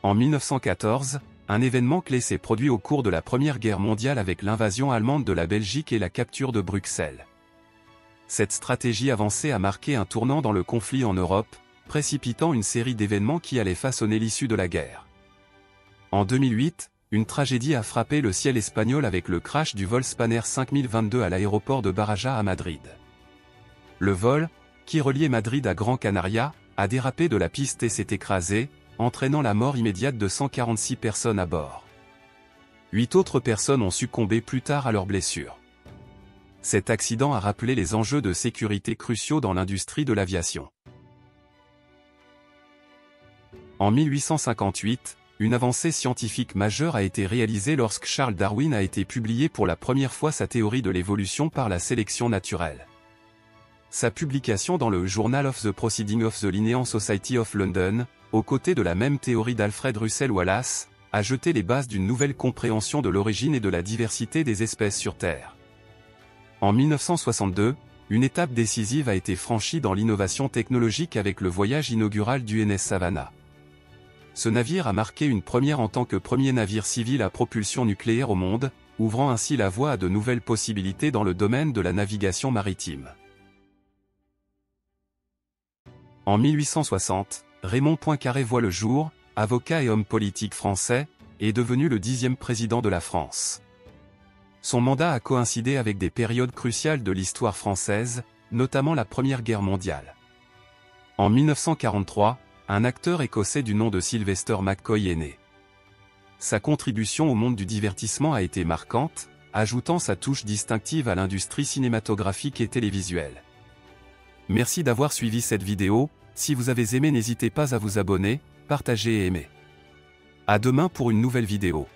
En 1914, un événement clé s'est produit au cours de la Première Guerre mondiale avec l'invasion allemande de la Belgique et la capture de Bruxelles. Cette stratégie avancée a marqué un tournant dans le conflit en Europe, précipitant une série d'événements qui allaient façonner l'issue de la guerre. En 2008, une tragédie a frappé le ciel espagnol avec le crash du vol Spanair 5022 à l'aéroport de Barajas à Madrid. Le vol, qui reliait Madrid à Gran Canaria, a dérapé de la piste et s'est écrasé, entraînant la mort immédiate de 146 personnes à bord. 8 autres personnes ont succombé plus tard à leurs blessures. Cet accident a rappelé les enjeux de sécurité cruciaux dans l'industrie de l'aviation. En 1858, une avancée scientifique majeure a été réalisée lorsque Charles Darwin a été publié pour la première fois sa théorie de l'évolution par la sélection naturelle. Sa publication dans le Journal of the Proceedings of the Linnean Society of London, aux côtés de la même théorie d'Alfred Russel Wallace, a jeté les bases d'une nouvelle compréhension de l'origine et de la diversité des espèces sur Terre. En 1962, une étape décisive a été franchie dans l'innovation technologique avec le voyage inaugural du NS Savannah. Ce navire a marqué une première en tant que premier navire civil à propulsion nucléaire au monde, ouvrant ainsi la voie à de nouvelles possibilités dans le domaine de la navigation maritime. En 1860, Raymond Poincaré voit le jour, avocat et homme politique français, et est devenu le 10e président de la France. Son mandat a coïncidé avec des périodes cruciales de l'histoire française, notamment la Première Guerre mondiale. En 1943, un acteur écossais du nom de Sylvester McCoy est né. Sa contribution au monde du divertissement a été marquante, ajoutant sa touche distinctive à l'industrie cinématographique et télévisuelle. Merci d'avoir suivi cette vidéo. Si vous avez aimé, n'hésitez pas à vous abonner, partager et aimer. À demain pour une nouvelle vidéo.